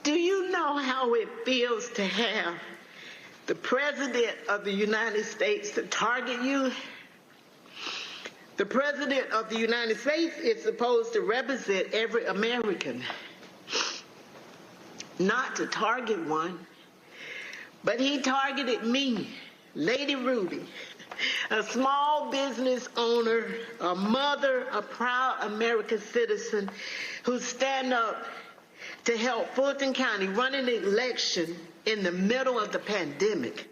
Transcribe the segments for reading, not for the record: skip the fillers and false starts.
Do you know how it feels to have the President of the United States to target you? The President of the United States is supposed to represent every American, not to target one, but he targeted me, Lady Ruby, a small business owner, a mother, a proud American citizen who stand up to help Fulton County run an election in the middle of the pandemic.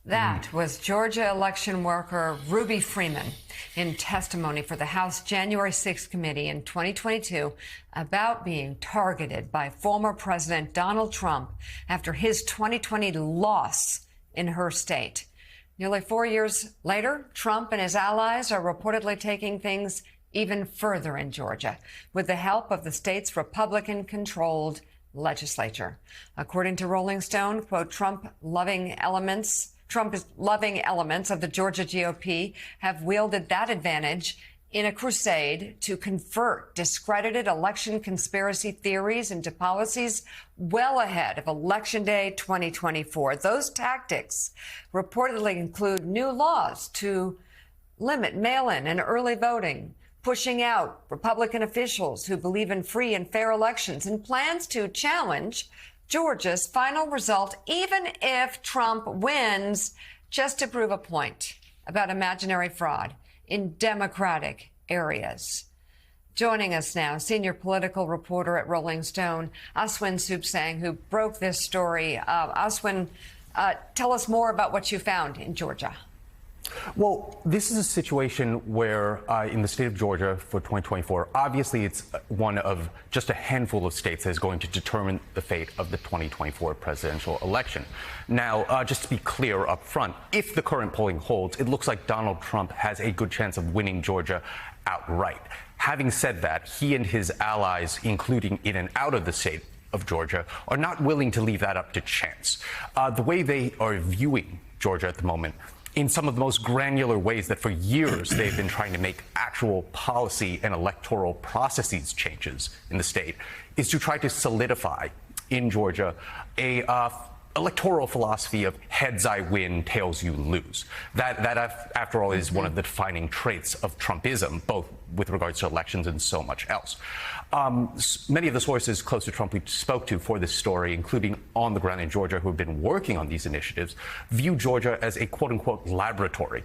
That was Georgia election worker Ruby Freeman in testimony for the House January 6th committee in 2022 about being targeted by former President Donald Trump after his 2020 loss in her state. Nearly 4 years later, Trump and his allies are reportedly taking things even further in Georgia with the help of the state's Republican-controlled legislature. According to Rolling Stone, quote, Trump-loving elements of the Georgia GOP have wielded that advantage in a crusade to convert discredited election conspiracy theories into policies well ahead of Election Day 2024. Those tactics reportedly include new laws to limit mail-in and early voting, pushing out Republican officials who believe in free and fair elections, and plans to challenge Georgia's final result, even if Trump wins, just to prove a point about imaginary fraud in Democratic areas. Joining us now, senior political reporter at Rolling Stone, Aswin Subsang, who broke this story. Aswin, tell us more about what you found in Georgia. Well, this is a situation where in the state of Georgia for 2024, obviously it's one of just a handful of states that is going to determine the fate of the 2024 presidential election. Now, just to be clear up front, if the current polling holds, it looks like Donald Trump has a good chance of winning Georgia outright. Having said that, he and his allies, including in and out of the state of Georgia, are not willing to leave that up to chance. The way they are viewing Georgia at the moment, in some of the most granular ways that for years they've been trying to make actual policy and electoral processes changes in the state, is to try to solidify in Georgia a electoral philosophy of heads I win, tails you lose. That after all, is one of the defining traits of Trumpism, both with regards to elections and so much else. Many of the sources close to Trump we spoke to for this story, including on the ground in Georgia, who have been working on these initiatives, view Georgia as a quote-unquote laboratory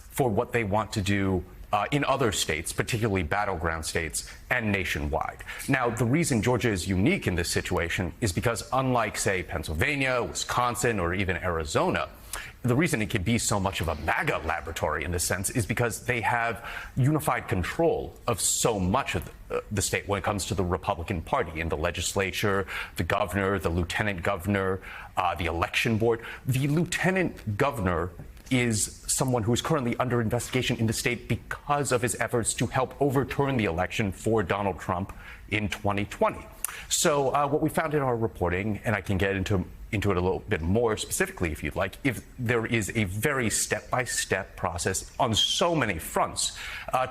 for what they want to do in other states, particularly battleground states, and nationwide. Now, the reason Georgia is unique in this situation is because, unlike, say, Pennsylvania, Wisconsin, or even Arizona, the reason it can be so much of a MAGA laboratory in this sense is because they have unified control of so much of the state when it comes to the Republican Party in the legislature, the governor, the lieutenant governor, the election board. The lieutenant governor is someone who is currently under investigation in the state because of his efforts to help overturn the election for Donald Trump in 2020. So what we found in our reporting, and I can get into it a little bit more specifically if you'd like, if there is a very step-by-step process on so many fronts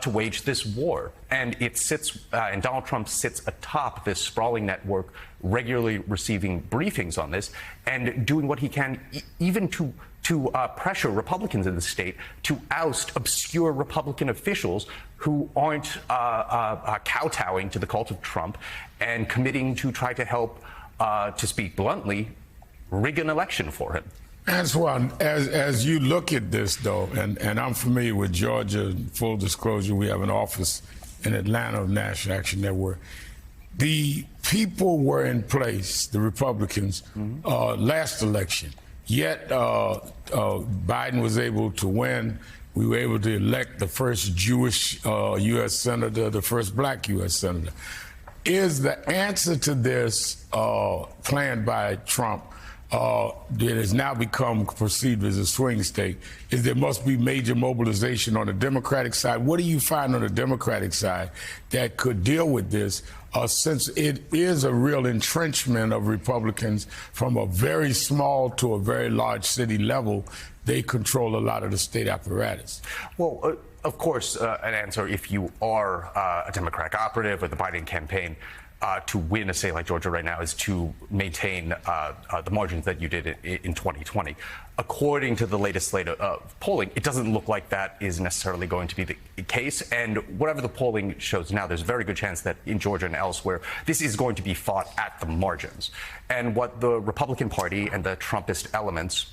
to wage this war. And it sits, and Donald Trump sits atop this sprawling network, regularly receiving briefings on this and doing what he can even to pressure Republicans in the state to oust obscure Republican officials who aren't kowtowing to the cult of Trump and committing to try to help, to speak bluntly, rig an election for him. Aswin, as you look at this, though, and I'm familiar with Georgia, full disclosure, we have an office in Atlanta of National Action Network. The people were in place, the Republicans, last election. Yet Biden was able to win. We were able to elect the first Jewish U.S. senator, the first black U.S. senator. Is the answer to this planned by Trump that has now become perceived as a swing state, is there must be major mobilization on the Democratic side? What do you find on the Democratic side that could deal with this, since it is a real entrenchment of Republicans from a very small to a very large city level? They control a lot of the state apparatus. Well, of course, an answer if you are a Democratic operative or the Biden campaign, to win a state like Georgia right now is to maintain the margins that you did in 2020. According to the latest slate of polling, it doesn't look like that is necessarily going to be the case. And whatever the polling shows now, there's a very good chance that in Georgia and elsewhere, this is going to be fought at the margins. And what the Republican Party and the Trumpist elements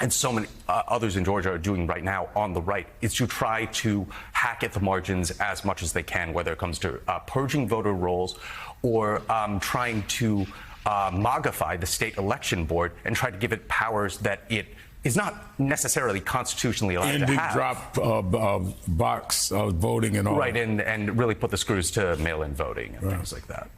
and so many others in Georgia are doing right now on the right is to try to hack at the margins as much as they can, whether it comes to purging voter rolls or trying to MAGAfy the state election board and try to give it powers that it is not necessarily constitutionally allowed to have. Drop box voting and all. Right, and really put the screws to mail-in voting and things like that.